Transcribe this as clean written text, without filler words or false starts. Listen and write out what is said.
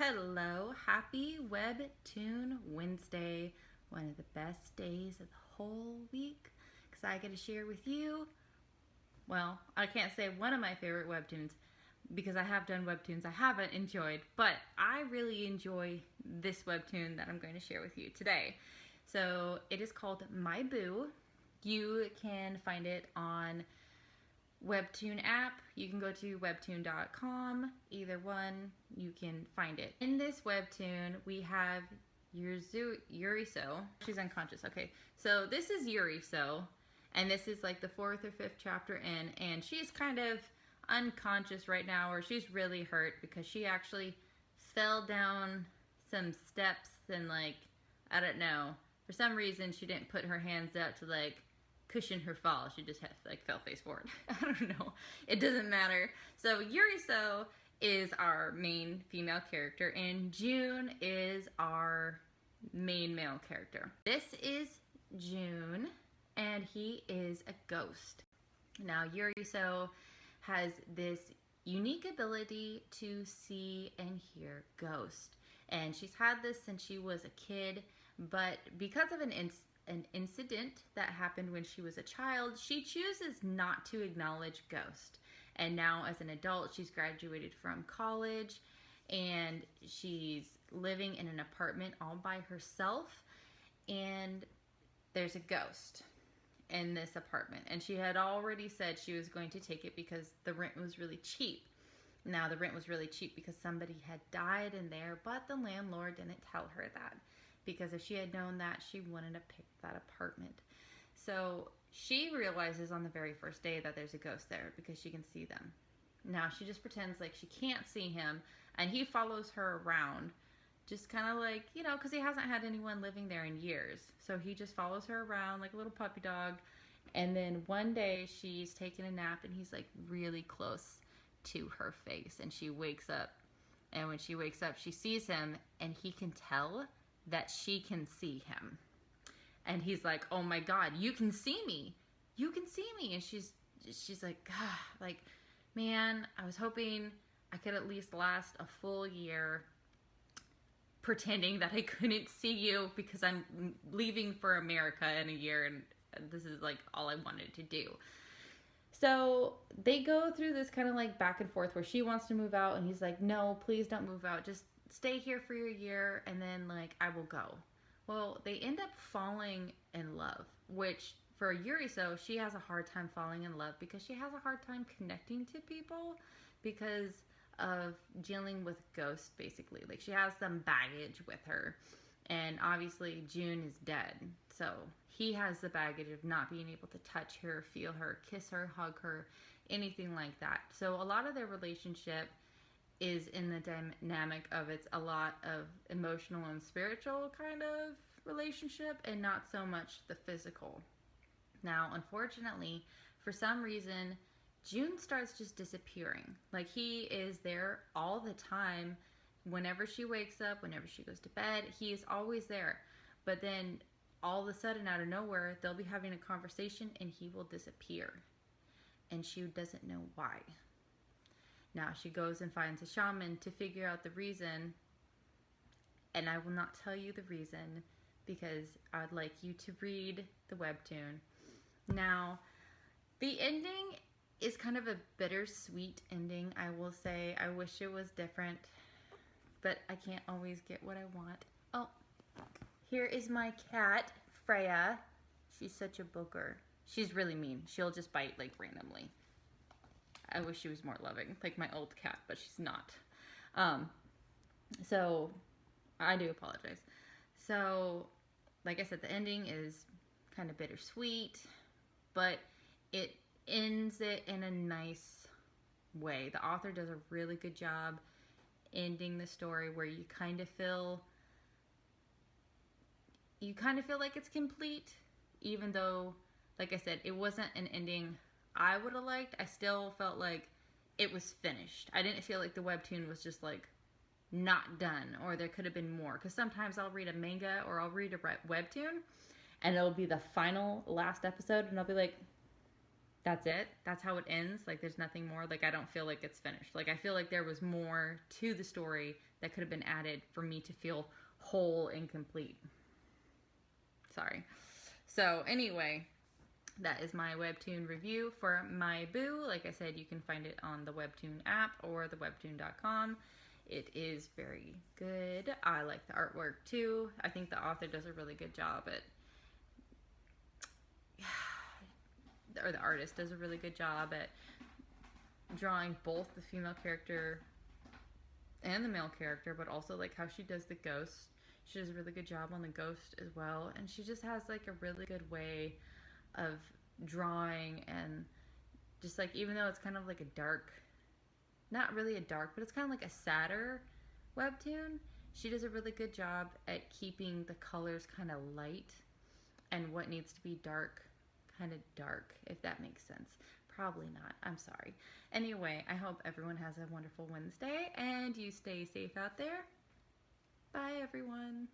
Hello, happy WEBTOON Wednesday, one of the best days of the whole week because I get to share with you, well, I can't say one of my favorite webtoons because I have done webtoons I haven't enjoyed, but I really enjoy this webtoon that I'm going to share with you today. So it is called My Boo. You can find it on Webtoon app. You can go to webtoon.com. Either one, you can find it. In this webtoon, we have Yuri So. She's unconscious. Okay, so this is Yuri So, and this is like the 4th or 5th chapter in, and she's kind of unconscious right now, or she's really hurt because she actually fell down some steps and, like, I don't know, for some reason she didn't put her hands out to like cushion her fall. She just fell face forward. I don't know. It doesn't matter. So Yuri So is our main female character and June is our main male character. This is June and he is a ghost. Now Yuri So has this unique ability to see and hear ghosts. And she's had this since she was a kid, but because of an incident that happened when she was a child, she chooses not to acknowledge ghosts. And now as an adult, she's graduated from college and she's living in an apartment all by herself, and there's a ghost in this apartment, and she had already said she was going to take it because the rent was really cheap. Now the rent was really cheap because somebody had died in there, but the landlord didn't tell her that, because if she had known that, she wouldn't have picked that apartment. So she realizes on the very first day that there's a ghost there because she can see them. Now she just pretends like she can't see him, and he follows her around, just kind of like, you know, because he hasn't had anyone living there in years. So he just follows her around like a little puppy dog. And then one day she's taking a nap and he's like really close to her face, and she wakes up. And when she wakes up, she sees him, and he can tell that she can see him. And he's like, oh my God, you can see me. You can see me. And she's like, ah, like, man, I was hoping I could at least last a full year pretending that I couldn't see you because I'm leaving for America in a year, and this is like all I wanted to do. So they go through this kind of like back and forth where she wants to move out and he's like, no, please don't move out. Just stay here for your year and then like I will go. Well, they end up falling in love, which for Yuri So, she has a hard time falling in love because she has a hard time connecting to people because of dealing with ghosts, basically. Like, she has some baggage with her, and obviously June is dead, so he has the baggage of not being able to touch her, feel her, kiss her, hug her, anything like that. So a lot of their relationship is in the dynamic of it's a lot of emotional and spiritual kind of relationship and not so much the physical. Now, unfortunately, for some reason, June starts just disappearing. Like, he is there all the time. Whenever she wakes up, whenever she goes to bed, he is always there. But then all of a sudden, out of nowhere, they'll be having a conversation and he will disappear. And she doesn't know why. Now she goes and finds a shaman to figure out the reason. And I will not tell you the reason because I'd like you to read the webtoon. Now, the ending is kind of a bittersweet ending, I will say. I wish it was different, but I can't always get what I want. Oh, here is my cat, Freya. She's such a booger. She's really mean. She'll just bite like randomly. I wish she was more loving, like my old cat, but she's not. So I do apologize. So, like I said, the ending is kind of bittersweet, but it ends it in a nice way. The author does a really good job ending the story where you kind of feel like it's complete, even though, like I said, it wasn't an ending I would have liked. I still felt like it was finished. I didn't feel like the webtoon was just like not done, or there could have been more, because sometimes I'll read a manga or I'll read a webtoon and it'll be the final last episode and I'll be like, that's it. That's how it ends. Like there's nothing more. Like I don't feel like it's finished. Like I feel like there was more to the story that could have been added for me to feel whole and complete. Sorry. So anyway, that is my Webtoon review for My Boo. Like I said, you can find it on the Webtoon app or the webtoon.com. It is very good. I like the artwork too. I think the author does a really good job at, or the artist does a really good job at drawing both the female character and the male character, but also like how she does the ghost. She does a really good job on the ghost as well, and she just has like a really good way of drawing, and just like, even though it's kind of like a dark, not really a dark, but it's kind of like a sadder webtoon, she does a really good job at keeping the colors kind of light and what needs to be dark kind of dark, if that makes sense. Probably not. I'm sorry. Anyway, I hope everyone has a wonderful Wednesday and you stay safe out there. Bye, everyone.